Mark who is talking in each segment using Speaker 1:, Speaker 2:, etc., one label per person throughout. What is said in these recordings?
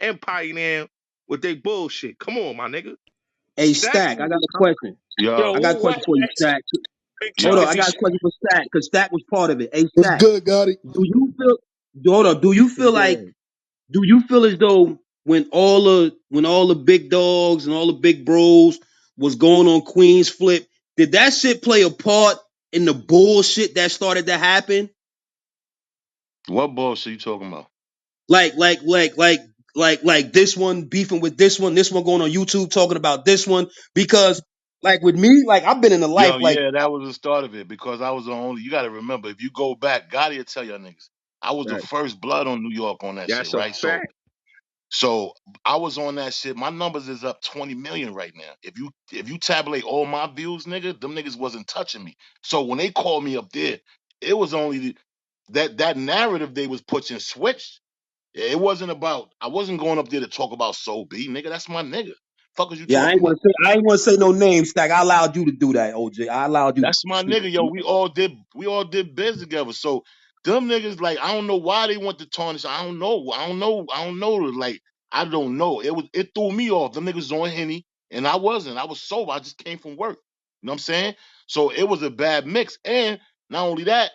Speaker 1: empire now with their bullshit. Come on, my nigga.
Speaker 2: Hey,
Speaker 1: Stack
Speaker 2: Stack, I got
Speaker 1: moving.
Speaker 2: a question.
Speaker 3: Yo,
Speaker 2: I got a question for you, Stack. Hold on,
Speaker 3: yo.
Speaker 2: I got a question for Stack because Stack was part of it. Hey,
Speaker 4: What's
Speaker 2: Stack,
Speaker 4: good, Gotti?
Speaker 2: do you feel? Hold on, do you feel like? Do you feel as though when all the big dogs and all the big bros was going on Queen's Flip, did that shit play a part in the bullshit that started to happen?
Speaker 3: What bullshit you talking about?
Speaker 2: Like this one beefing with this one going on YouTube talking about this one because like with me, like I've been in the life
Speaker 3: Yo,
Speaker 2: like
Speaker 3: yeah, that was the start of it because I was the only. You got to remember, if you go back, Gotti will tell y'all niggas, I was the
Speaker 1: Right.
Speaker 3: first blood on New York on that shit,
Speaker 1: That's a
Speaker 3: right? So,
Speaker 1: fact.
Speaker 3: so I was on that shit. My numbers is up 20 million right now. If you tabulate all my views, nigga, them niggas wasn't touching me. So when they called me up there, it was only that narrative they was pushing switched. It wasn't about. I wasn't going up there to talk about Soul B, nigga. That's my nigga. Fuck is you
Speaker 2: yeah,
Speaker 3: talking about?
Speaker 2: I ain't want to say no names, Stack. I allowed you to do that, OJ. I allowed you to
Speaker 3: That's my
Speaker 2: speak.
Speaker 3: nigga, yo. We all did biz together. So them niggas, like, I don't know why they want to tarnish. I don't know. I don't know. Like, I don't know. It threw me off. Them niggas on Henny, and I wasn't. I was sober. I just came from work. You know what I'm saying? So it was a bad mix. And not only that,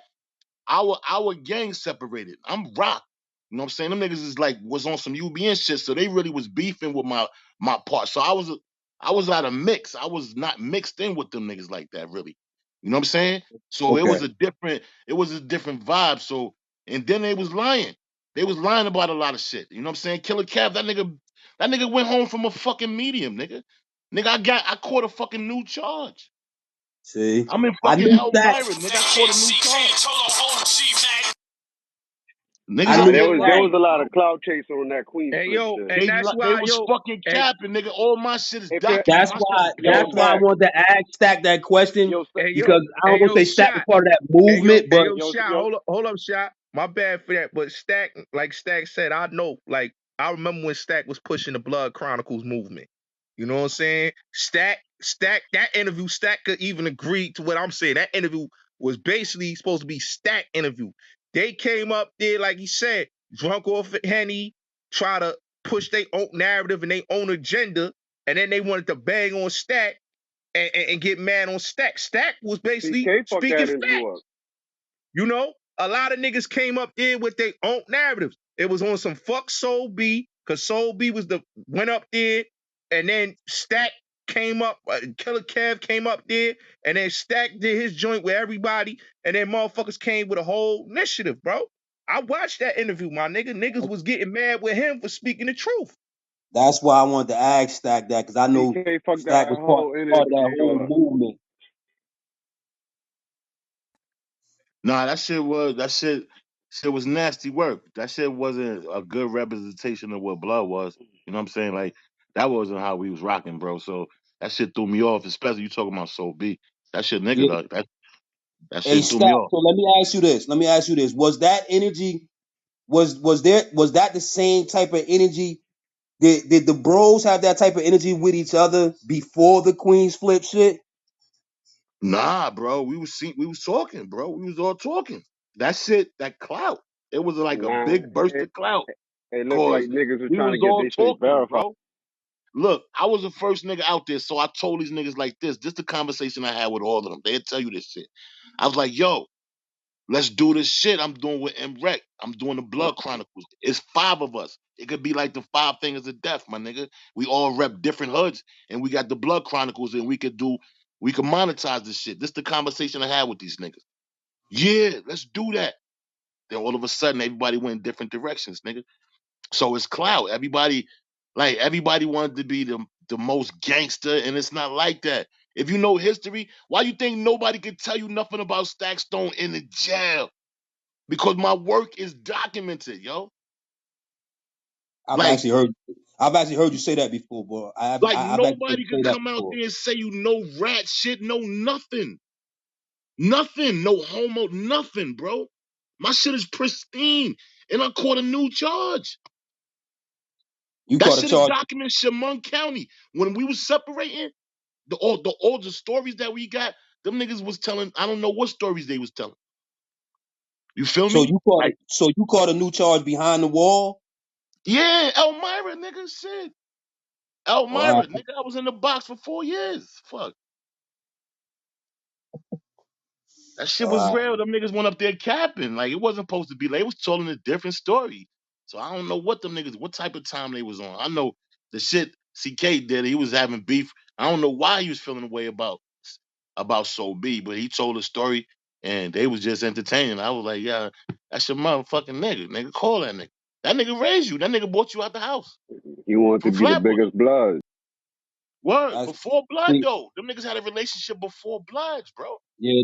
Speaker 3: our gang separated. I'm rock. You know what I'm saying? Them niggas is like was on some UBN shit, so they really was beefing with my part. So I was out of mix. I was not mixed in with them niggas like that, really. You know what I'm saying? So
Speaker 2: Okay.
Speaker 3: it was a different vibe. So and then they was lying. They was lying about a lot of shit. You know what I'm saying? Killer Cav, that nigga went home from a fucking medium, nigga. Nigga, I caught a fucking new charge.
Speaker 2: See,
Speaker 3: I'm in
Speaker 2: I
Speaker 3: fucking
Speaker 2: knew Stack.
Speaker 3: Elvira, nigga. I caught a new charge.
Speaker 2: I
Speaker 3: Niggas
Speaker 5: Nah,
Speaker 3: out
Speaker 2: knew
Speaker 5: there
Speaker 3: here
Speaker 5: was
Speaker 2: Stack.
Speaker 5: a
Speaker 3: lying,
Speaker 5: lot
Speaker 3: bro.
Speaker 5: of cloud chase on that Queen
Speaker 1: And
Speaker 5: flip
Speaker 1: yo,
Speaker 5: shit.
Speaker 1: and that's
Speaker 3: They
Speaker 1: why
Speaker 3: was
Speaker 1: yo,
Speaker 3: fucking
Speaker 1: and
Speaker 3: capping, nigga. All my shit is
Speaker 1: if it,
Speaker 3: documented.
Speaker 2: That's
Speaker 3: My shit
Speaker 2: why.
Speaker 3: is
Speaker 5: Yo,
Speaker 2: That's
Speaker 3: paperwork.
Speaker 2: why I
Speaker 5: Stack.
Speaker 2: wanted to ask Stack that question
Speaker 5: Yo,
Speaker 1: and yo,
Speaker 2: because I don't
Speaker 1: and
Speaker 2: want to
Speaker 1: yo,
Speaker 2: say Stack was
Speaker 1: shot.
Speaker 2: part of that
Speaker 1: And yo,
Speaker 2: movement,
Speaker 1: and
Speaker 2: but
Speaker 1: yo, shot.
Speaker 5: yo.
Speaker 1: Hold up, shot. My bad for that. But Stack, like Stack said, I know. Like I remember when Stack was pushing the Blood Chronicles movement. You know what I'm saying? Stack. That interview, Stack could even agree to what I'm saying. That interview was basically supposed to be Stack interview. They came up there, like he said, drunk off at Henny, try to push their own narrative and their own agenda, and then they wanted to bang on Stack and get mad on Stack. Stack was basically
Speaker 5: CK fucked
Speaker 1: speaking
Speaker 5: that
Speaker 1: facts.
Speaker 5: interview up.
Speaker 1: You know, a lot of niggas came up there with their own narratives. It was on some fuck Soul B, because Soul B went up there, and then Stack came up, Killer Kev came up there, and then Stack did his joint with everybody, and then motherfuckers came with a whole initiative, bro. I watched that interview, my nigga. Niggas was getting mad with him for speaking the truth.
Speaker 2: that's why I wanted to ask Stack that because I know
Speaker 5: CK fucked
Speaker 2: Stack
Speaker 5: that
Speaker 2: was part,
Speaker 5: whole
Speaker 2: part of that
Speaker 5: interview
Speaker 2: whole
Speaker 5: up.
Speaker 2: movement.
Speaker 3: Nah, that shit was nasty work. That shit wasn't a good representation of what blood was. You know what I'm saying? Like that wasn't how we was rocking, bro. So that shit threw me off, especially you talking about Soul B. That shit nigga
Speaker 2: Yeah.
Speaker 3: like that
Speaker 2: Hey
Speaker 3: shit threw me
Speaker 2: Stack,
Speaker 3: off.
Speaker 2: so let me ask you this. Let me ask you this. Was that energy? Was that the same type of energy? Did the bros have that type of energy with each other before the Queens flip shit?
Speaker 3: Nah, bro. We was talking, bro. We was all talking. That shit, that clout. It was like a
Speaker 5: Nah,
Speaker 3: big burst of clout.
Speaker 5: it looked like
Speaker 3: Cause
Speaker 5: niggas was
Speaker 3: we
Speaker 5: trying to
Speaker 3: was
Speaker 5: get
Speaker 3: all
Speaker 5: their shit
Speaker 3: talking,
Speaker 5: verified.
Speaker 3: bro. Look, I was the first nigga out there, so I told these niggas like this. This the conversation I had with all of them. They'd tell you this shit. I was like, yo, let's do this shit I'm doing with MREC. I'm doing the Blood Chronicles. It's 5 of us. It could be like the 5 fingers of death, my nigga. We all rep different hoods, and we got the Blood Chronicles, and we could monetize this shit. This the conversation I had with these niggas. Yeah, let's do that. Then all of a sudden, everybody went in different directions, nigga. So it's clout. Everybody wanted to be the most gangster, and it's not like that. If you know history, why you think nobody could tell you nothing about Stackstone in the jail? Because my work is documented, yo.
Speaker 2: I've
Speaker 3: Like,
Speaker 2: actually heard I've actually heard you say that before, bro. I've actually heard
Speaker 3: nobody
Speaker 2: you say
Speaker 3: could
Speaker 2: that
Speaker 3: come out
Speaker 2: before.
Speaker 3: there and say you no rat shit, no nothing. Nothing, no homo, nothing, bro. My shit is pristine, and I caught a new charge.
Speaker 2: You
Speaker 3: That
Speaker 2: caught a
Speaker 3: shit is
Speaker 2: charge.
Speaker 3: documented in Chemung County. When we was separating, all the stories that we got, them niggas was telling, I don't know what stories they was telling. You feel
Speaker 2: So
Speaker 3: me?
Speaker 2: you caught
Speaker 3: Like,
Speaker 2: so you caught a new charge behind the wall.
Speaker 3: Yeah, Elmira, nigga, shit.
Speaker 2: Wow.
Speaker 3: Elmira, nigga, I was in the box for 4 years. Fuck. That shit was
Speaker 2: Wow.
Speaker 3: real. Them niggas went up there capping. Like, it wasn't supposed to be. They was telling a different story. So I don't know what them niggas, what type of time they was on. I know the shit CK did. He was having beef. I don't know why he was feeling the way about So B, but he told a story and they was just entertaining. I was like, yeah, that's your motherfucking nigga. Nigga, call that nigga. That nigga raised you. That nigga bought you out the house
Speaker 5: He wanted to
Speaker 3: from
Speaker 5: be the
Speaker 3: Flatbush.
Speaker 5: biggest blood.
Speaker 3: Word.
Speaker 2: That's
Speaker 3: Before blood
Speaker 2: see,
Speaker 3: though. Them niggas had a relationship before bloods, bro.
Speaker 2: yeah,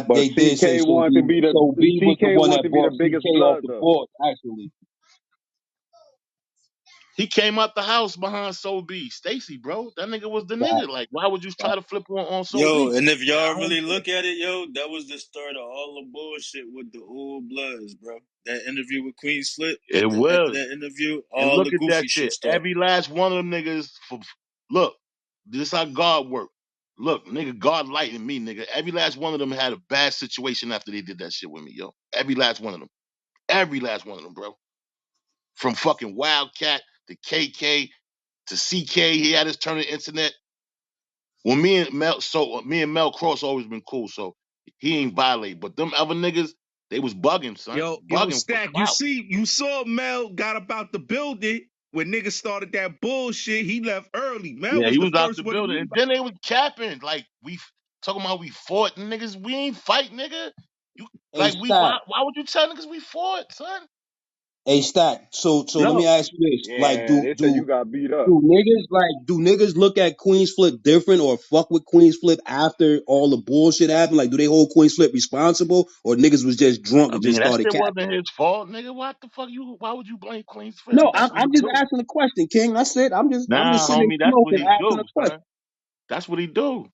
Speaker 5: But
Speaker 2: they did say
Speaker 5: CK
Speaker 2: so.
Speaker 5: wanted to be the
Speaker 2: So B was the
Speaker 5: CK
Speaker 2: one
Speaker 5: wanted
Speaker 2: that
Speaker 5: to be the
Speaker 2: brought
Speaker 5: biggest
Speaker 2: CK off
Speaker 5: blood
Speaker 2: the
Speaker 5: though.
Speaker 2: court, actually.
Speaker 3: He came out the house behind Soul B. Stacy, bro. That nigga was the
Speaker 2: Wow.
Speaker 3: nigga. Like, why would you try to flip on Soul
Speaker 4: Yo,
Speaker 3: B?
Speaker 4: and if
Speaker 3: Like,
Speaker 4: y'all
Speaker 3: I don't
Speaker 4: really
Speaker 3: understand.
Speaker 4: look at it, yo, that was the start of all the bullshit with the old bloods, bro. That interview with Queen Slip,
Speaker 3: It
Speaker 4: after
Speaker 3: was.
Speaker 4: that interview,
Speaker 3: And
Speaker 4: all
Speaker 3: look
Speaker 4: the
Speaker 3: at that
Speaker 4: goofy shit
Speaker 3: shit.
Speaker 4: started.
Speaker 3: Every last one of them niggas. Look, this how God work. Look, nigga, God lighting me, nigga. Every last one of them had a bad situation after they did that shit with me, yo. Every last one of them. Every last one of them, bro. From fucking Wildcat to KK to CK, he had his turn on the internet. Well, me and Mel Cross always been cool, so he ain't violate. But them other niggas, they was bugging, son,
Speaker 1: Yo,
Speaker 3: bugging for
Speaker 1: Stack,
Speaker 3: clout.
Speaker 1: you saw Mel got about the building when niggas started that bullshit. He left early. Mel
Speaker 3: Yeah,
Speaker 1: was
Speaker 3: he
Speaker 1: the
Speaker 3: was out
Speaker 1: first
Speaker 3: the
Speaker 1: one to
Speaker 3: building,
Speaker 1: leave.
Speaker 3: and then they was capping like talking about we fought, niggas. We ain't fight, nigga. You
Speaker 2: A
Speaker 3: like we
Speaker 2: stat.
Speaker 3: why would you tell niggas we fought, son?
Speaker 2: A stat. So let me
Speaker 3: Yo,
Speaker 2: ask you this: like,
Speaker 5: Yeah, they said you got beat up.
Speaker 2: do niggas look at Queens Flip different or fuck with Queens Flip after all the bullshit happened? Like, do they hold Queens Flip responsible or niggas was just drunk
Speaker 3: I
Speaker 2: and
Speaker 3: mean
Speaker 2: just
Speaker 3: that
Speaker 2: started
Speaker 3: shit
Speaker 2: capping?
Speaker 3: wasn't his fault, nigga. What the fuck you? Why would you blame Queen Flip?
Speaker 2: No,
Speaker 3: That's what he
Speaker 2: I'm just
Speaker 3: do.
Speaker 2: asking a question, King. That's it. I'm just
Speaker 3: Nah,
Speaker 2: sitting
Speaker 3: homie,
Speaker 2: there
Speaker 3: that's what
Speaker 2: smoking,
Speaker 3: he
Speaker 2: asking
Speaker 3: do,
Speaker 2: a question.
Speaker 3: son. That's what he do.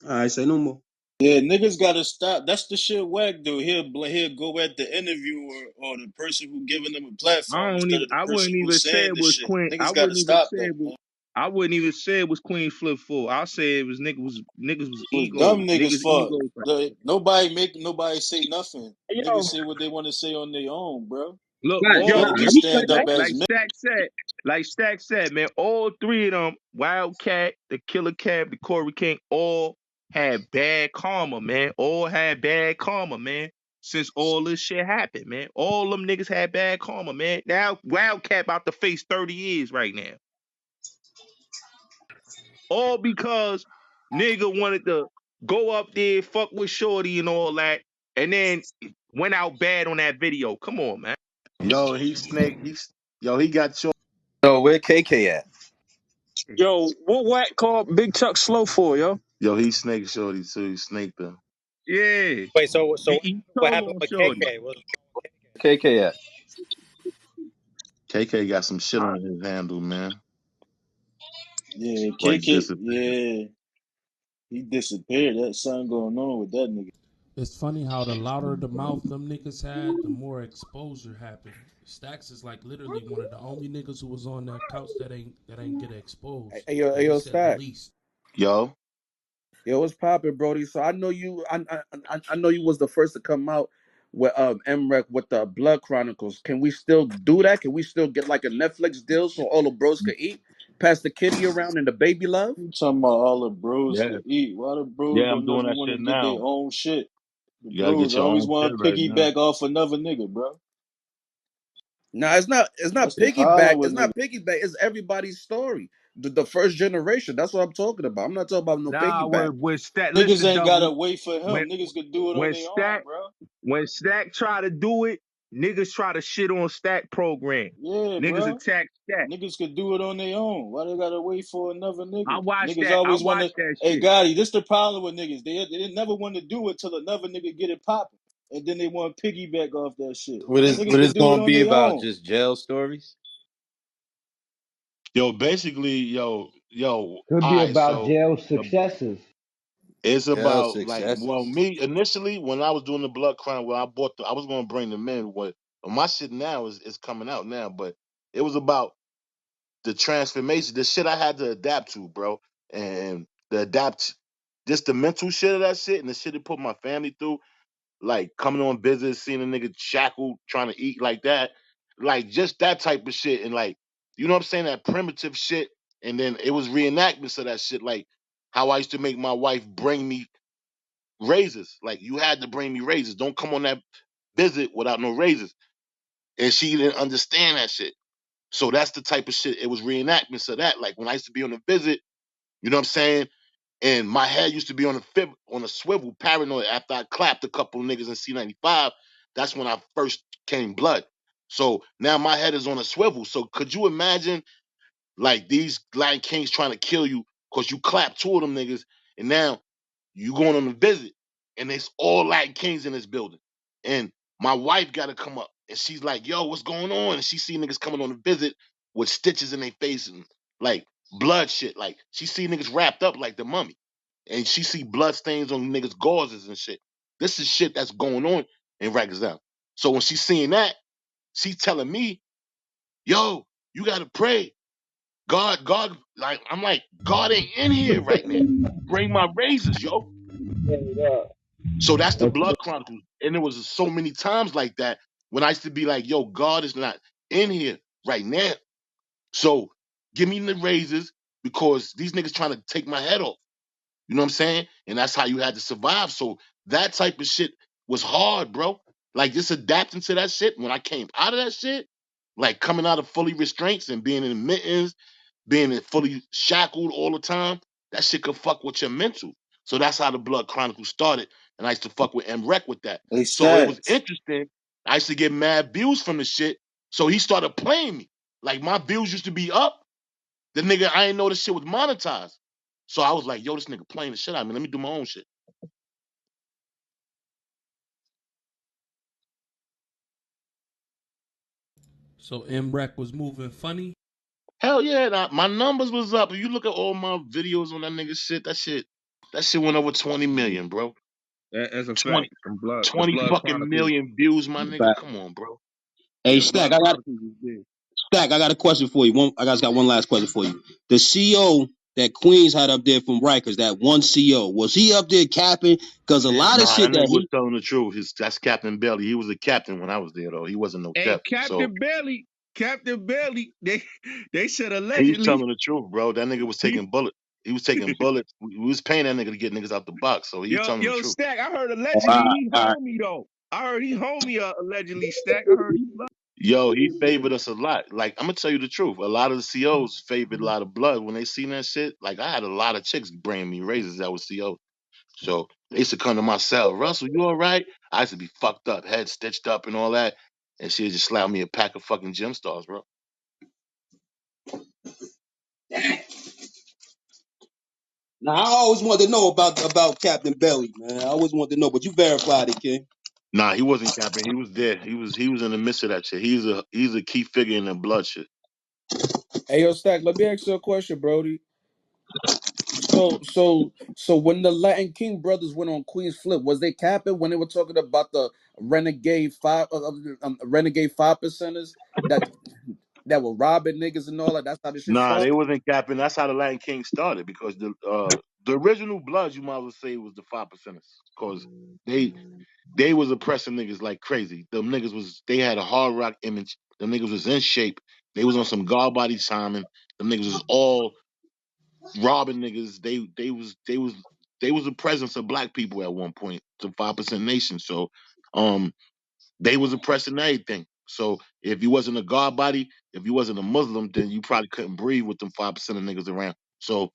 Speaker 2: All right, say no more.
Speaker 4: Yeah, niggas gotta stop. That's the shit whack, dude. He'll go at the interviewer or the person who giving them a platform instead of the
Speaker 1: I
Speaker 4: person
Speaker 1: wouldn't
Speaker 4: who's
Speaker 1: even say
Speaker 4: saying
Speaker 1: it
Speaker 4: the
Speaker 1: was
Speaker 4: shit.
Speaker 1: Queen.
Speaker 4: Niggas gotta stop that, man.
Speaker 1: I wouldn't even say it was Queen Flip Full. I'll say it was niggas was
Speaker 4: It was dumb
Speaker 1: egos.
Speaker 4: niggas'
Speaker 1: Niggas
Speaker 4: fault.
Speaker 1: egos.
Speaker 4: Nobody make nobody say nothing.
Speaker 1: Yo,
Speaker 4: Niggas say what they want to say on their own, bro.
Speaker 1: look,
Speaker 2: Right.
Speaker 4: Niggas
Speaker 1: all
Speaker 4: gotta
Speaker 2: Let
Speaker 1: three,
Speaker 4: just
Speaker 2: me cut
Speaker 4: stand
Speaker 2: it
Speaker 4: up
Speaker 2: off.
Speaker 4: as men.
Speaker 1: Like Stack said, man, all three of them, Wildcat, the Killer Cab, the Corey King, all had bad karma, man. All had bad karma, man. Since all this shit happened, man. All them niggas had bad karma, man. Now Wildcat about to face 30 years right now. All because nigga wanted to go up there, fuck with Shorty and all that, and then went out bad on that video. Come on, man.
Speaker 3: Yo, he snake. He got your.
Speaker 6: So where KK at?
Speaker 7: Yo, what whack called Big Chuck slow for, yo?
Speaker 3: Yo, he snake shorty too. He snaked her.
Speaker 1: Yeah.
Speaker 6: Wait, so
Speaker 1: He
Speaker 6: what
Speaker 1: told
Speaker 6: happened
Speaker 1: on
Speaker 6: with
Speaker 1: Shorty.
Speaker 6: KK? What's KK at?
Speaker 3: KK got some shit on his handle, man.
Speaker 4: Yeah,
Speaker 3: Like
Speaker 4: KK.
Speaker 3: disappeared.
Speaker 4: Yeah, he disappeared. That's something going on with that nigga.
Speaker 8: It's funny how the louder the mouth them niggas had, the more exposure happened. Stacks is like literally one of the only niggas who was on that couch that ain't get exposed,
Speaker 9: Hey,
Speaker 8: and he
Speaker 9: yo,
Speaker 8: said the
Speaker 9: Stack.
Speaker 8: least.
Speaker 3: Yo,
Speaker 9: Yo, what's poppin', Brody? So I know you. I know you was the first to come out with MREC with the Blood Chronicles. Can we still do that? Can we still get like a Netflix deal so all the bros could eat? Pass the kitty around and the baby love.
Speaker 4: You talking about all the bros
Speaker 3: yeah,
Speaker 4: could eat? Why the bros
Speaker 3: yeah, I'm
Speaker 4: don't
Speaker 3: doing
Speaker 4: never
Speaker 3: that
Speaker 4: want to
Speaker 3: shit
Speaker 4: get their
Speaker 3: now.
Speaker 4: own shit? The
Speaker 3: You gotta
Speaker 4: bros
Speaker 3: get your
Speaker 4: always
Speaker 3: own shit
Speaker 4: want to
Speaker 3: right now.
Speaker 4: piggyback off another nigga, bro.
Speaker 9: Nah, it's not. It's
Speaker 4: That's
Speaker 9: not
Speaker 4: the problem
Speaker 9: piggyback.
Speaker 4: with
Speaker 9: It's
Speaker 4: niggas.
Speaker 9: not piggyback. It's everybody's story. The first generation. That's what I'm talking about. I'm not talking about no
Speaker 1: Nah,
Speaker 9: piggyback.
Speaker 1: when Stack,
Speaker 4: Niggas
Speaker 1: listen,
Speaker 4: ain't gotta
Speaker 1: double.
Speaker 4: wait for
Speaker 1: When
Speaker 4: him. Niggas could do it on
Speaker 1: when
Speaker 4: their own,
Speaker 1: Stack
Speaker 4: bro.
Speaker 1: when Stack try to do it, niggas try to shit on Stack program.
Speaker 4: Yeah,
Speaker 1: Niggas
Speaker 4: bro.
Speaker 1: attack Stack.
Speaker 4: Niggas could do it on their own. Why they gotta wait for another nigga? Niggas
Speaker 1: I
Speaker 4: always want to.
Speaker 1: watched that
Speaker 4: Hey,
Speaker 1: shit.
Speaker 4: Gotti, this the problem with niggas. They never want to do it till another nigga get it popping, and then they want to piggyback off that shit. Niggas
Speaker 6: What is
Speaker 4: could do it
Speaker 6: gonna
Speaker 4: on
Speaker 6: be
Speaker 4: their
Speaker 6: about?
Speaker 4: own.
Speaker 6: Just jail stories?
Speaker 3: Yo, basically,
Speaker 10: Could be
Speaker 3: all right,
Speaker 10: about
Speaker 3: so
Speaker 10: jail
Speaker 3: the,
Speaker 10: successes.
Speaker 3: it's
Speaker 6: Jail
Speaker 3: about like, well,
Speaker 6: successes.
Speaker 3: me initially when I was doing the blood crime, when I was gonna bring them in. My shit now is coming out now, but it was about the transformation, the shit I had to adapt to, bro, and the adapt, just the mental shit of that shit and the shit it put my family through, like coming on business, seeing a nigga shackled, trying to eat like that. like just that type of shit, and like, you know what I'm saying, that primitive shit. And then it was reenactments of that shit, like how I used to make my wife bring me raises. Like, you had to bring me raises. Don't come on that visit without no raises. And she didn't understand that shit. So that's the type of shit. It was reenactments of that. Like when I used to be on a visit, you know what I'm saying? And my head used to be on a swivel, paranoid. After I clapped a couple of niggas in C95, that's when I first came blood. So now my head is on a swivel. So could you imagine, like, these Latin Kings trying to kill you because you clapped two of them niggas, and now you going on a visit, and it's all Latin Kings in this building. And my wife got to come up, and she's like, "Yo, what's going on?" And she see niggas coming on a visit with stitches in their face and like blood shit. Like, she see niggas wrapped up like the mummy, and she see blood stains on niggas' gauzes and shit. This is shit that's going on in Rikers. So when she's seeing that, she's telling me, "Yo, you gotta pray. God, like, I'm like, God ain't in here right now. Bring my razors, yo." So that's the Blood Chronicles. And there was so many times like that when I used to be like, yo, God is not in here right now. So give me the razors because these niggas trying to take my head off. You know what I'm saying? And that's how you had to survive. So that type of shit was hard, bro. Like, just adapting to that shit. When I came out of that shit, like coming out of fully restraints and being in mittens, being fully shackled all the time, that shit could fuck with your mental. So that's how the Blood Chronicles started. And I used to fuck with M Rec with that.
Speaker 9: Hey,
Speaker 3: So it was
Speaker 9: Stacks.
Speaker 3: interesting. I used to get mad views from the shit. So he started playing me. Like, my views used to be up. The nigga, I ain't know this shit was monetized. So I was like, yo, this nigga playing the shit out of me. Let me do my own shit.
Speaker 8: So MREC was moving funny.
Speaker 3: Hell yeah, my numbers was up. If you look at all my videos on that nigga shit, that shit went over 20 million, bro.
Speaker 1: That's a
Speaker 3: 20,
Speaker 1: fact. The
Speaker 3: 20
Speaker 1: Blood
Speaker 3: fucking
Speaker 1: Chronicles.
Speaker 3: million views, my nigga. Come on, bro.
Speaker 2: Hey,
Speaker 1: Yeah,
Speaker 2: Stack,
Speaker 1: Blood
Speaker 2: I got
Speaker 1: Chronicles is big.
Speaker 2: Stack. I got a question for you. I got one last question for you. The CO that Queens had up there from Rikers, that one CO, was he up there capping? Because a lot of
Speaker 3: Nah, that
Speaker 2: shit
Speaker 3: nigga
Speaker 2: that
Speaker 3: was
Speaker 2: he,
Speaker 3: telling the truth. That's Captain Belly. He was a captain when I was there, though. He wasn't no
Speaker 1: Hey,
Speaker 3: cap. So
Speaker 1: Captain Bailey, they said
Speaker 3: he's
Speaker 1: allegedly
Speaker 3: telling the truth, bro. That nigga was
Speaker 1: he
Speaker 3: taking bullets. He was taking bullets. We was paying that nigga to get niggas out the box. So he's telling the
Speaker 1: yo
Speaker 3: truth.
Speaker 1: Stack. I heard
Speaker 2: all
Speaker 1: allegedly
Speaker 2: right,
Speaker 1: he
Speaker 2: all right.
Speaker 1: homie though. I heard he homie allegedly Stack. I heard he blood.
Speaker 3: Yo, he favored us a lot. Like, I'm gonna tell you the truth. A lot of the COs favored a lot of blood when they seen that shit. Like, I had a lot of chicks bringing me razors that was COs. So they used to come to my cell. Russell, you all right? I used to be fucked up, head stitched up and all that. And she'd just slap me a pack of fucking gem stars, bro.
Speaker 2: Now I always wanted to know about Captain Belly, man. I always wanted to know, but you verified it, King.
Speaker 3: Nah, he wasn't capping. He was there. He was in the midst of that shit. He's a key figure in the blood shit.
Speaker 9: Hey, yo, Stack. Let me ask you a question, Brody. So when the Latin King brothers went on Queen's Flip, was they capping when they were talking about the renegade 5%ers that that were robbing niggas and all that? That's how the shit
Speaker 3: Nah, they
Speaker 9: started.
Speaker 3: wasn't capping. That's how the Latin King started because the original Bloods, you might as well say, was the 5%ers because they was oppressing niggas like crazy. Them niggas they had a hard rock image. Them niggas was in shape. They was on some guard body timing. Them niggas was all robbing niggas. They was the presence of black people at one point, the 5% nation. So they was oppressing everything. So if you wasn't a guard body, if you wasn't a Muslim, then you probably couldn't breathe with them 5% of niggas around. So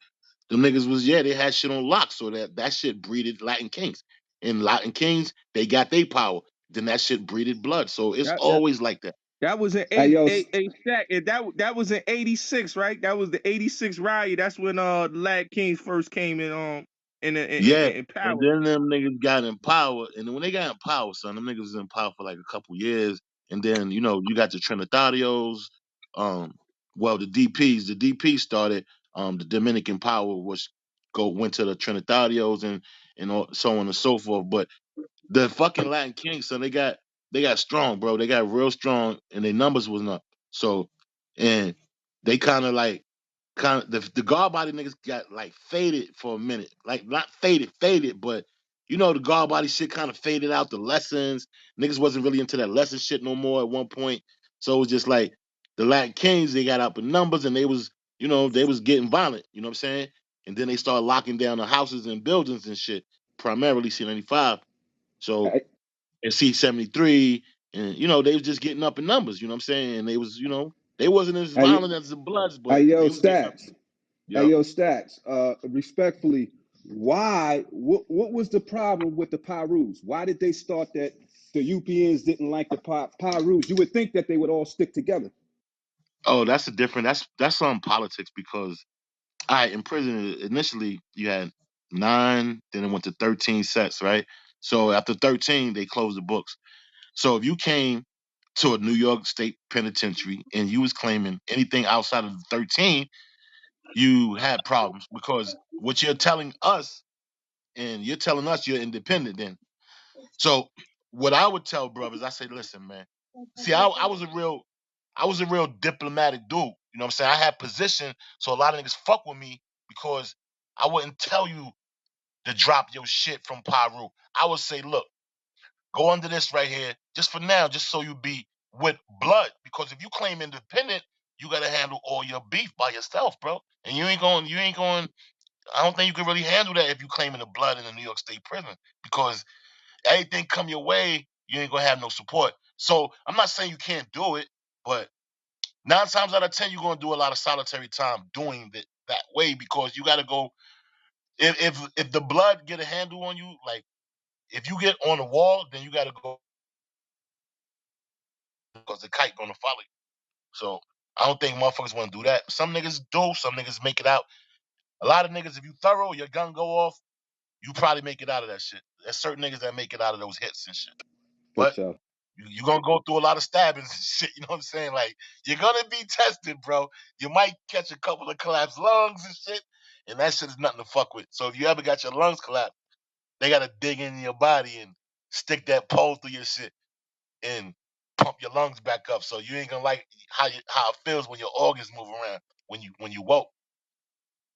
Speaker 3: them niggas was, yeah, they had shit on lock. So that shit breeded Latin Kings. And Latin Kings, they got their power. Then that shit breeded blood. So it's
Speaker 1: That,
Speaker 3: always like that.
Speaker 1: that was in
Speaker 5: Hey, yo,
Speaker 1: Stack. That was in '86, right? That was the '86 riot. That's when the Lad Kings first came
Speaker 3: Yeah.
Speaker 1: in
Speaker 3: And
Speaker 1: power.
Speaker 3: then them niggas got in power. And then when they got in power, son, them niggas was in power for like a couple years. And then, you got the Trinitarios, um, well, the DPs. The DP started the Dominican power, which went to the Trinitarios and so on and so forth. But the fucking Latin Kings, son, they got strong, bro. They got real strong and their numbers was up. So and they kind of the guard body niggas got like faded for a minute. Like not faded, but the guard body shit kind of faded out. The lessons niggas wasn't really into that lesson shit no more at one point. So it was just like the Latin Kings, they got up in numbers and they was, they was getting violent, you know what I'm saying? And then they started locking down the houses and buildings and shit, primarily C95. So
Speaker 11: Hey,
Speaker 3: and C73, and they was just getting up in numbers, you know what I'm saying? And they was, they wasn't as
Speaker 11: hey,
Speaker 3: violent as the Bloods,
Speaker 11: hey,
Speaker 3: but
Speaker 11: yo,
Speaker 3: they was getting up.
Speaker 11: Stacks. Hey,
Speaker 3: Yep.
Speaker 11: yo, Stacks. Respectfully, why? What was the problem with the Pyrus? Why did they start that? The UPNs didn't like the Pyrus. You would think that they would all stick together.
Speaker 3: Oh, that's some politics because all right, in prison initially you had 9, then it went to 13 sets, right? So after 13, they closed the books. So if you came to a New York State penitentiary and you was claiming anything outside of the 13, you had problems because what you're telling us and you're telling us you're independent then. So what I would tell brothers, I say, listen, man. See, I was a real diplomatic dude. You know what I'm saying? I had position, so a lot of niggas fuck with me because I wouldn't tell you to drop your shit from Pyru. I would say, look, go under this right here, just for now, just so you be with blood. Because if you claim independent, you gotta handle all your beef by yourself, bro. And you ain't going. I don't think you can really handle that if you claiming the blood in the New York State prison because anything come your way, you ain't gonna have no support. So I'm not saying you can't do it, but 9 times out of 10, you're gonna do a lot of solitary time doing it that way because you gotta go. If the blood get a handle on you, like if you get on the wall, then you gotta go because the kite gonna follow you. So I don't think motherfuckers want to do that. Some niggas do. Some niggas make it out. A lot of niggas, if you thorough, your gun go off, you probably make it out of that shit. There's certain niggas that make it out of those hits and shit.
Speaker 11: For
Speaker 3: But
Speaker 11: sure.
Speaker 3: you're gonna go through a lot of stabbings and shit, you know what I'm saying? Like, you're gonna be tested, bro. You might catch a couple of collapsed lungs and shit, and that shit is nothing to fuck with. So if you ever got your lungs collapsed, they gotta dig in your body and stick that pole through your shit and pump your lungs back up. So you ain't gonna like how it feels when your organs move around when you woke.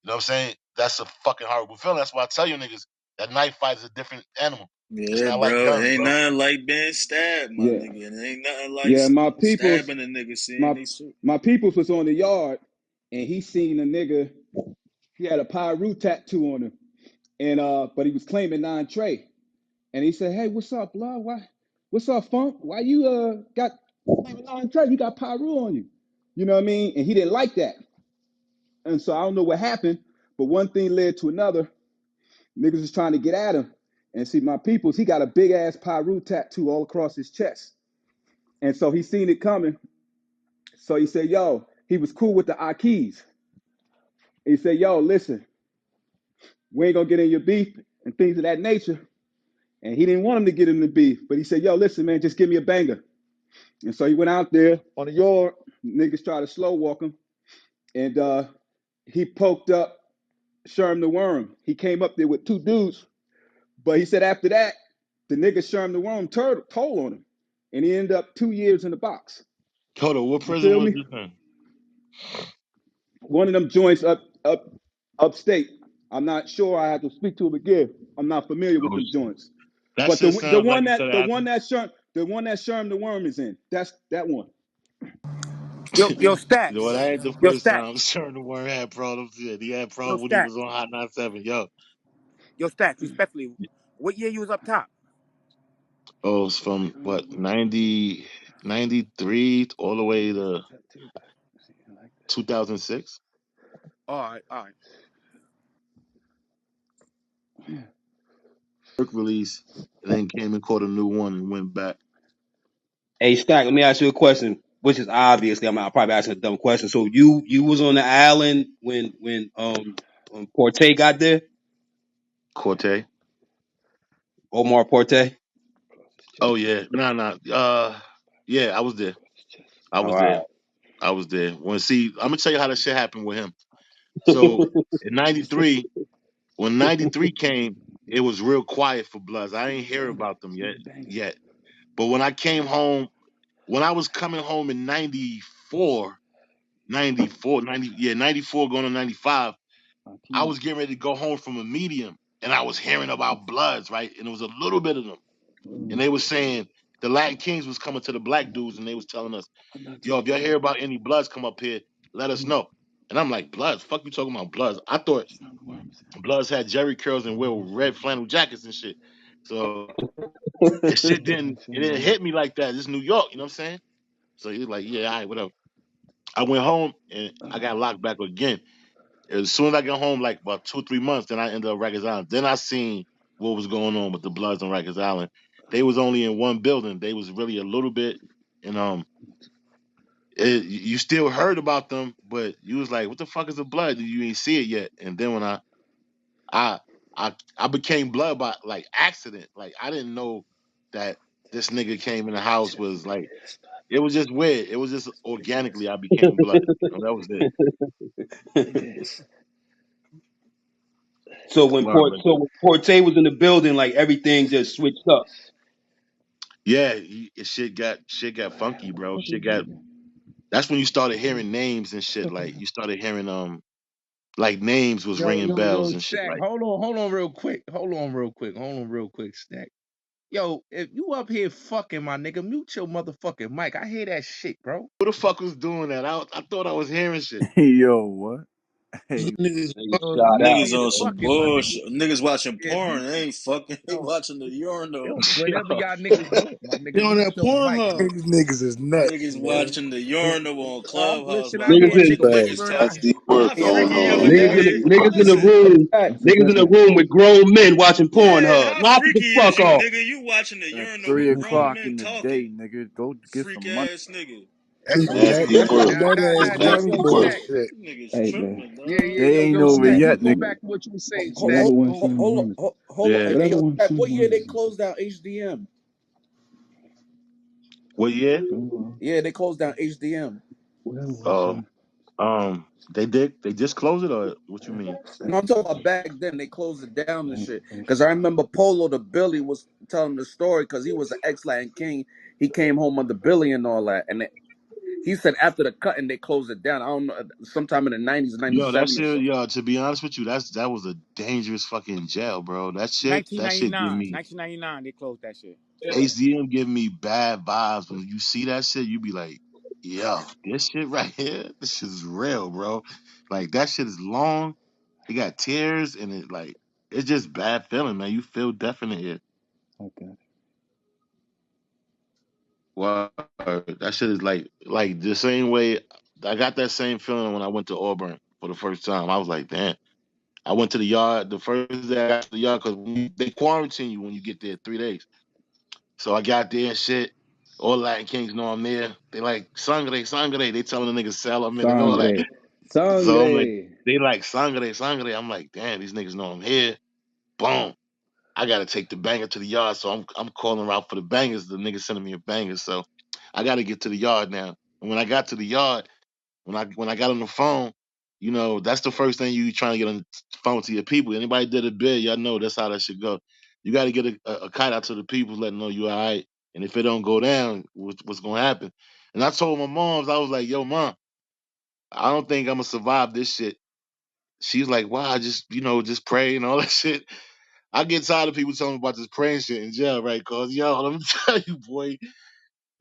Speaker 3: You know what I'm saying? That's a fucking horrible feeling. That's why I tell you niggas that knife fight is a different animal. It's
Speaker 4: Yeah,
Speaker 3: not like
Speaker 4: bro. It
Speaker 3: guns,
Speaker 4: ain't
Speaker 3: bro.
Speaker 4: nothing like being stabbed, my
Speaker 11: Yeah,
Speaker 4: nigga. And it ain't nothing like
Speaker 11: yeah.
Speaker 4: stabbing a nigga seeing
Speaker 11: My
Speaker 4: they shit.
Speaker 11: my peoples was on the yard, and he seen a nigga. He had a Pyru tattoo on him, and but he was claiming non-Trey. And he said, "Hey, what's up, blood? Why? What's up, Funk? Why you got claiming non-Trey? You got Pyru on you. You know what I mean?" And he didn't like that. And so I don't know what happened, but one thing led to another. Niggas was trying to get at him. And see, my peoples, he got a big ass Pyru tattoo all across his chest. And so he seen it coming. So he said, "Yo," he was cool with the Akis. He said, "Yo, listen, we ain't gonna get in your beef and things of that nature." And he didn't want him to get in the beef, but he said, "Yo, listen, man, just give me a banger." And so he went out there on the yard. Niggas tried to slow walk him, and he poked up Sherm the Worm. He came up there with 2 dudes, but he said after that, the nigga Sherm the Worm told on him, and he ended up 2 years in the box.
Speaker 3: Hold on, what
Speaker 11: You
Speaker 3: prison
Speaker 11: feel
Speaker 3: was
Speaker 11: me?
Speaker 3: this in?
Speaker 11: One of them joints upstate. I'm not sure. I have to speak to him again. I'm not familiar with
Speaker 3: Oh
Speaker 11: them
Speaker 3: shit.
Speaker 11: joints.
Speaker 3: That
Speaker 11: But
Speaker 3: shit
Speaker 11: the
Speaker 3: sounds like
Speaker 11: one
Speaker 3: it could
Speaker 11: that the one
Speaker 3: happen.
Speaker 11: that Sherm the Worm is in. That's that one.
Speaker 12: Yo,
Speaker 3: Well,
Speaker 12: Stacks.
Speaker 3: that ain't the
Speaker 12: Yo,
Speaker 3: first time
Speaker 12: Stacks.
Speaker 3: Sherman the Warren had problems. Yeah, he had
Speaker 12: Yo,
Speaker 3: problems when he was
Speaker 12: Stacks.
Speaker 3: on Hot 97. Yo.
Speaker 12: Yo, Stacks. Respectfully, what year you was up top?
Speaker 3: Oh, it's from what, 90, 93 all the way to 2006?
Speaker 12: All right, all right.
Speaker 3: Work release, and then came and caught a new one and went back.
Speaker 2: Hey, Stack, let me ask you a question, which is obviously I'll probably ask a dumb question. So you was on the island when Porte got there,
Speaker 3: Corte.
Speaker 2: Omar Porte.
Speaker 3: Oh yeah. Nah. Yeah, I was there. I
Speaker 2: All
Speaker 3: was
Speaker 2: right.
Speaker 3: there. I was there. I'm gonna tell you how that shit happened with him. So in '93, when '93 came, it was real quiet for Bloods. I ain't hear about them yet. But when I came home, when I was coming home in 94, 94, 90, yeah, 94 going to 95, I was getting ready to go home from a medium and I was hearing about Bloods, right? And it was a little bit of them. And they were saying the Latin Kings was coming to the black dudes and they was telling us, yo, if y'all hear about any Bloods come up here, let us know. And I'm like, Bloods? Fuck you talking about Bloods? I thought Bloods had Jerry curls and wear red flannel jackets and shit. So it didn't hit me like that. It's New York, you know what I'm saying? So he was like, yeah, all right, whatever. I went home and I got locked back again. As soon as I got home, like about 2 3 months, then I ended up Rikers Island. Then I seen what was going on with the Bloods on Rikers Island. They was only in one building. They was really a little bit, and you still heard about them, but you was like, what the fuck is a Blood? You ain't see it yet. And then when I I became Blood by like accident. Like I didn't know that this nigga came in the house was like it was just weird. It was just organically I became Blood. And that was it. Word, man.
Speaker 2: So when Porte was in the building, like everything just switched up.
Speaker 3: Yeah, shit got funky, bro. Shit got. That's when you started hearing names and shit. Like you started hearing like names was ringing bells and shit.
Speaker 1: Stack.
Speaker 3: Like
Speaker 1: Hold on, real quick. Hold on, real quick, Stack. Yo, if you up here fucking my nigga, mute your motherfucking mic. I hear that shit, bro.
Speaker 3: who the fuck was doing that? I thought I was hearing shit.
Speaker 9: Yo, what? Hey,
Speaker 4: Niggas,
Speaker 2: Nigga shot
Speaker 1: You up
Speaker 2: out.
Speaker 4: niggas
Speaker 1: here
Speaker 4: on
Speaker 2: Yo.
Speaker 4: some
Speaker 1: fucking my nigga.
Speaker 4: bullshit. Niggas watching
Speaker 1: Yeah,
Speaker 4: porn.
Speaker 1: mute.
Speaker 4: They ain't fucking. They
Speaker 1: Yo,
Speaker 4: watching the urinal.
Speaker 1: whatever
Speaker 3: Yo,
Speaker 1: y'all niggas doing, my
Speaker 13: They
Speaker 1: nigga,
Speaker 13: on
Speaker 1: mute
Speaker 13: that
Speaker 1: your mic,
Speaker 13: Pornhub.
Speaker 1: bro.
Speaker 10: These niggas is nuts,
Speaker 4: Niggas
Speaker 10: man.
Speaker 4: watching the urinal on Clubhouse
Speaker 1: Listen,
Speaker 4: while
Speaker 1: I
Speaker 4: they
Speaker 1: hear
Speaker 2: Niggas
Speaker 4: watching
Speaker 2: in
Speaker 1: niggas
Speaker 4: the
Speaker 13: Facts.
Speaker 4: niggas
Speaker 1: whispering.
Speaker 4: talk.
Speaker 3: that's deep work
Speaker 4: How
Speaker 3: going
Speaker 4: freaky of
Speaker 3: on,
Speaker 4: a
Speaker 3: man.
Speaker 4: nigga
Speaker 2: niggas
Speaker 4: is?
Speaker 2: in the
Speaker 4: Listen,
Speaker 2: room.
Speaker 11: Facts.
Speaker 2: Niggas in the room with grown men watching
Speaker 4: yeah,
Speaker 2: Pornhub.
Speaker 4: how
Speaker 2: Knock it the
Speaker 4: freaky is
Speaker 2: fuck
Speaker 4: you,
Speaker 2: off.
Speaker 4: nigga? You watching the
Speaker 9: at
Speaker 4: urinal
Speaker 9: three
Speaker 4: with grown
Speaker 9: o'clock
Speaker 4: men
Speaker 9: in the day,
Speaker 4: talking?
Speaker 9: nigga, go get
Speaker 4: Freak
Speaker 9: some money.
Speaker 4: ass nigga.
Speaker 10: That's some
Speaker 3: That's
Speaker 10: that,
Speaker 3: deep
Speaker 10: that's
Speaker 1: Listen,
Speaker 3: work.
Speaker 10: some nut ass
Speaker 3: That's
Speaker 10: young
Speaker 1: yo,
Speaker 3: deep
Speaker 10: boy
Speaker 3: work.
Speaker 1: Stack.
Speaker 10: shit.
Speaker 4: Niggas
Speaker 11: Hey, man.
Speaker 4: tripping,
Speaker 1: Yeah,
Speaker 4: dog.
Speaker 1: yeah,
Speaker 9: They
Speaker 1: yo,
Speaker 9: ain't
Speaker 1: yo,
Speaker 9: over
Speaker 1: Stack.
Speaker 11: Listen,
Speaker 1: Let's
Speaker 9: yet,
Speaker 1: go
Speaker 9: nigga.
Speaker 1: back to what you were saying, Stack.
Speaker 11: whatever one
Speaker 1: Go.
Speaker 11: seems
Speaker 9: Hold
Speaker 11: warranted.
Speaker 9: on, hold on.
Speaker 3: Yeah.
Speaker 9: Hey,
Speaker 11: Whatever
Speaker 9: yo,
Speaker 11: one
Speaker 9: Stack,
Speaker 11: seems
Speaker 9: what year they
Speaker 11: warranted.
Speaker 9: closed down HDM?
Speaker 3: What year?
Speaker 9: Yeah, they closed down HDM.
Speaker 11: Whatever one
Speaker 3: Oh,
Speaker 11: seems.
Speaker 3: they just closed it or what you mean?
Speaker 9: No, I'm talking about back then. They closed it down and shit. Because I remember Polo the Billy was telling the story because he was an ex-Latin king. He came home under Billy and all that. And he said after the cutting, they closed it down. I don't know, sometime in the 90s,
Speaker 3: Yo, that
Speaker 9: 97 or
Speaker 3: shit,
Speaker 9: something.
Speaker 3: yo, to be honest with you, that was a dangerous fucking jail, bro. That shit give me
Speaker 12: 1999, they closed that shit.
Speaker 3: HDM give me bad vibes. When you see that shit, you be like, yo, this shit right here, this shit is real, bro. Like that shit is long. It got tears and it like it's just bad feeling, man. You feel definite here.
Speaker 11: Okay.
Speaker 3: Wow, that shit is like the same way I got that same feeling when I went to Auburn for the first time. I was like, damn. I went to the yard the first day I got to the yard because they quarantine you when you get there 3 days. So I got there and shit. All Latin Kings know I'm there. They like sangre, sangre. They telling the niggas sell them in and all that.
Speaker 11: Sangre.
Speaker 3: So I'm like,
Speaker 11: Sangre.
Speaker 3: they like sangre, sangre. I'm like, damn, these niggas know I'm here. Boom. I gotta take the banger to the yard. So I'm calling out for the bangers. The niggas sending me a banger. So I gotta get to the yard now. And when I got to the yard, when I got on the phone, you know, that's the first thing you trying to get on the phone to your people. Anybody did a bid, y'all know that's how that should go. You got to get a kite out to the people, let them know you all right. And if it don't go down, what's gonna happen? And I told my moms, I was like, "Yo, mom, I don't think I'm gonna survive this shit." She's like, "Wow, just just pray and all that shit." I get tired of people telling me about this praying shit in jail, right? Cause yo, let me tell you, boy,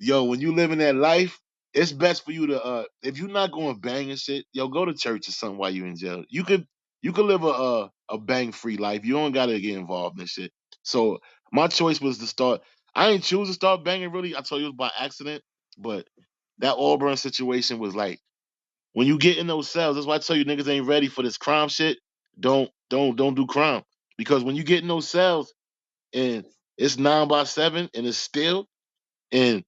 Speaker 3: yo, when you living that life, it's best for you to if you're not going bang and shit, yo, go to church or something while you're in jail. You could live a bang free life. You don't gotta get involved in shit. So my choice was to start. I didn't choose to start banging really. I told you it was by accident, but that Auburn situation was like when you get in those cells. That's why I tell you niggas ain't ready for this crime shit. Don't do crime because when you get in those cells and it's 9 by 7 and it's still and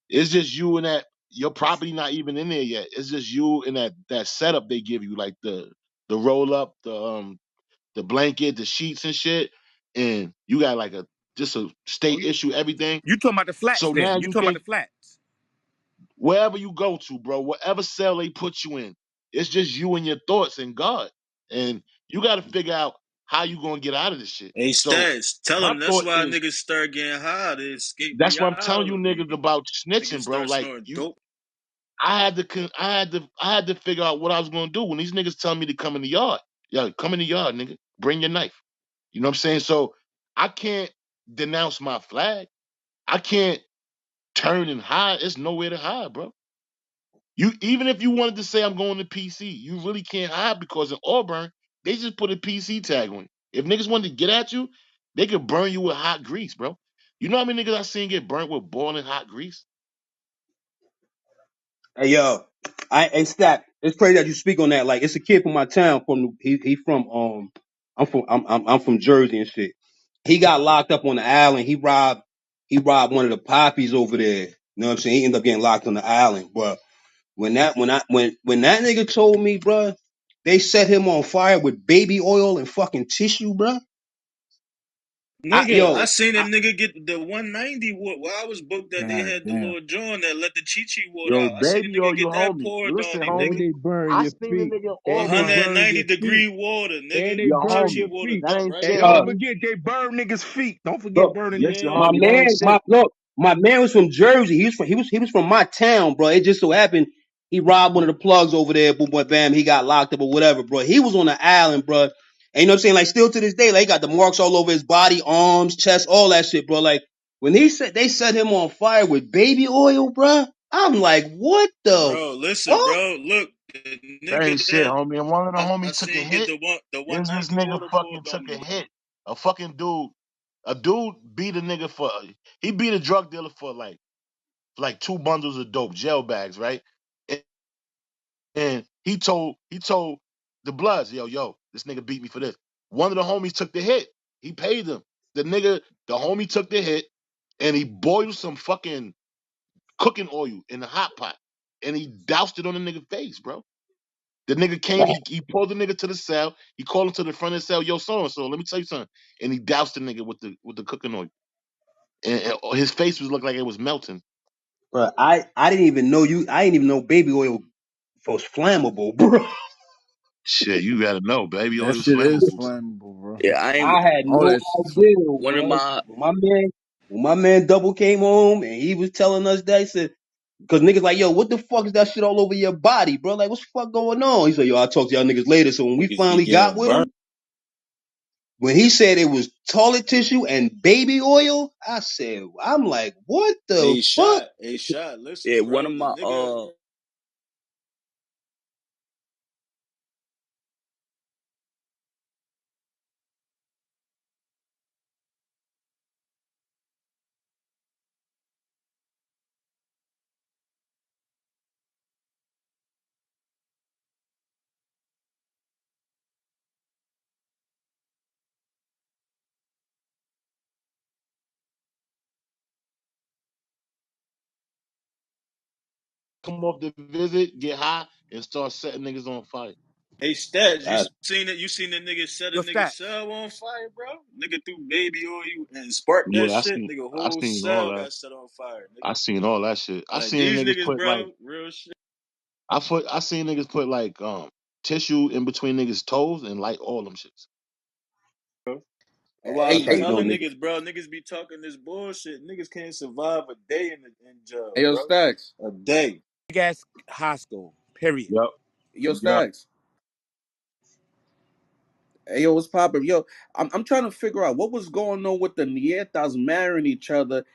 Speaker 3: it's just you and that your property not even in there yet. It's just you and that setup they give you, like the roll up, the blanket, the sheets and shit. And you got like a just a
Speaker 12: Oh,
Speaker 3: state issue, everything.
Speaker 12: you talking about the flats
Speaker 3: So
Speaker 12: then?
Speaker 3: now
Speaker 12: You
Speaker 3: you
Speaker 12: talking about the
Speaker 3: think
Speaker 12: flats?
Speaker 3: wherever you go to, bro, whatever cell they put you in, it's just you and your thoughts and God. And you gotta figure out how you gonna get out of this shit.
Speaker 4: Hey,
Speaker 3: So
Speaker 4: Stats, tell
Speaker 3: my
Speaker 4: them that's
Speaker 3: thought
Speaker 4: why
Speaker 3: is
Speaker 4: niggas start getting high to escape
Speaker 3: that's what I'm telling you
Speaker 4: reality.
Speaker 3: niggas about
Speaker 4: Niggas
Speaker 3: snitching, bro.
Speaker 4: start
Speaker 3: Like
Speaker 4: snorting
Speaker 3: you
Speaker 4: dope.
Speaker 3: I had to figure out what I was gonna do when these niggas tell me to come in the yard. Yo, come in the yard, nigga. Bring your knife. You know what I'm saying? So I can't denounce my flag. I can't. turn and hide. It's nowhere to hide, bro. You even if you wanted to say I'm going to PC, you really can't hide because in Auburn they just put a PC tag on you. If niggas wanted to get at you, they could burn you with hot grease, bro. You know how many niggas I seen get burnt with boiling hot grease?
Speaker 2: Hey yo, hey Stack. It's crazy that you speak on that. Like it's a kid from my town. He from I'm from Jersey and shit. He got locked up on the island. He robbed one of the poppies over there. You know what I'm saying? He ended up getting locked on the island. But when that nigga told me, bro, they set him on fire with baby oil and fucking tissue, bro.
Speaker 4: Nigga, I seen a nigga get the 190 water. Well, I was booked that they
Speaker 3: God
Speaker 4: had the
Speaker 3: damn.
Speaker 4: little John that let the Chi water
Speaker 3: Yo,
Speaker 4: out. I seen a
Speaker 3: baby,
Speaker 4: nigga
Speaker 3: or you
Speaker 4: get that
Speaker 3: homie.
Speaker 4: poured on
Speaker 3: Listen,
Speaker 4: him,
Speaker 5: And
Speaker 3: homie.
Speaker 4: nigga.
Speaker 5: they burn
Speaker 3: I
Speaker 5: your
Speaker 3: seen a
Speaker 5: feet.
Speaker 3: nigga
Speaker 5: And they
Speaker 3: Auburn.
Speaker 4: 190
Speaker 5: burn your feet.
Speaker 4: degree water,
Speaker 5: And
Speaker 4: nigga.
Speaker 5: they
Speaker 3: Your
Speaker 5: burn
Speaker 4: Chi
Speaker 5: your
Speaker 3: homie.
Speaker 4: water
Speaker 5: feet.
Speaker 3: That
Speaker 4: dumped
Speaker 3: ain't
Speaker 4: right
Speaker 3: shit,
Speaker 1: Hey,
Speaker 4: in
Speaker 1: don't
Speaker 4: there.
Speaker 3: homie.
Speaker 1: forget they burn niggas' feet. Don't forget
Speaker 2: Look,
Speaker 1: burning
Speaker 3: Yes,
Speaker 1: niggas'
Speaker 3: your
Speaker 4: Yeah.
Speaker 1: feet.
Speaker 2: my
Speaker 3: homie. That ain't
Speaker 2: man,
Speaker 3: shit.
Speaker 2: my man was from Jersey. He was from my town, bro. It just so happened he robbed one of the plugs over there. Boom, boom, bam. He got locked up or whatever, bro. He was on the island, bro. And you know what I'm saying? Like still to this day, like he got the marks all over his body, arms, chest, all that shit, bro. Like when they set him on fire with baby oil, bro. I'm like, what the
Speaker 4: Bro, listen,
Speaker 2: fuck?
Speaker 4: bro. Look, the
Speaker 3: That
Speaker 4: nigga
Speaker 3: ain't shit,
Speaker 4: that
Speaker 3: homie. And one of the
Speaker 4: I
Speaker 3: homies took a
Speaker 4: seen get
Speaker 3: hit.
Speaker 4: the
Speaker 3: Is this
Speaker 4: 190
Speaker 3: nigga
Speaker 4: water
Speaker 3: fucking
Speaker 4: poured on
Speaker 3: took a
Speaker 4: him.
Speaker 3: hit. A fucking dude. A dude beat a nigga for he beat a drug dealer for like 2 bundles of dope, gel bags, right? And, and he told the Bloods, yo, this nigga beat me for this. One of the homies took the hit. He paid him. The homie took the hit and he boiled some fucking cooking oil in the hot pot and he doused it on the nigga face, bro. The nigga came, he pulled the nigga to the cell, he called him to the front of the cell, yo, so and so, let me tell you something. And he doused the nigga with the cooking oil. And his face was looked like it was melting.
Speaker 2: Bro, I didn't even know I didn't even know baby oil was flammable, bro.
Speaker 3: Shit, you gotta know, baby
Speaker 9: That
Speaker 3: oil's
Speaker 9: shit is
Speaker 3: flammable.
Speaker 9: flammable, bro.
Speaker 12: Yeah, I ain't
Speaker 2: I had
Speaker 9: All
Speaker 2: no
Speaker 9: that shit.
Speaker 2: idea,
Speaker 12: one of
Speaker 2: bro.
Speaker 12: my
Speaker 2: When my man Double came home and he was telling us that, he said, because niggas like, yo, what the fuck is that shit all over your body, bro? Like, what's the fuck going on? He said, yo, I'll talk to y'all niggas later. So when we
Speaker 12: niggas be
Speaker 2: finally got
Speaker 12: getting
Speaker 2: with
Speaker 12: burnt.
Speaker 2: him, when he said it was toilet tissue and baby oil, I said, I'm like, what the fuck?
Speaker 4: A shot.
Speaker 12: Yeah,
Speaker 4: Listen,
Speaker 12: one
Speaker 4: bro.
Speaker 12: of
Speaker 4: The
Speaker 12: my
Speaker 4: nigga
Speaker 3: Come off the visit, get high, and start setting niggas on fire.
Speaker 4: Hey, Stats, you
Speaker 2: That's
Speaker 4: seen it? You seen the nigga set a
Speaker 12: Yo,
Speaker 4: nigga
Speaker 12: stats.
Speaker 4: cell on fire, bro? Nigga threw baby oil and sparked that
Speaker 3: Yeah,
Speaker 4: shit. Nigga
Speaker 3: I
Speaker 4: whole
Speaker 3: seen all
Speaker 4: cell
Speaker 3: that.
Speaker 4: got set on fire, nigga.
Speaker 3: I seen all that shit. I
Speaker 4: Like
Speaker 3: seen
Speaker 4: these
Speaker 3: niggas
Speaker 4: niggas,
Speaker 3: put like
Speaker 4: bro, real shit,
Speaker 3: I seen niggas put like tissue in between niggas' toes and light all them shits.
Speaker 4: bro. Well, I
Speaker 2: hey,
Speaker 4: be
Speaker 12: That's how you
Speaker 2: hey,
Speaker 12: know,
Speaker 4: telling
Speaker 12: nigga.
Speaker 4: niggas, bro, niggas be talking this bullshit. Niggas can't survive a day in
Speaker 9: Hey,
Speaker 4: jail,
Speaker 9: yo,
Speaker 4: bro.
Speaker 9: Stacks.
Speaker 4: A day.
Speaker 12: Big ass high school. Period.
Speaker 3: Yep.
Speaker 9: Yo,
Speaker 3: Yep.
Speaker 9: Stacks. Hey, yo, what's poppin'? Yo, I'm trying to figure out what was going on with the Neanderthals marrying each other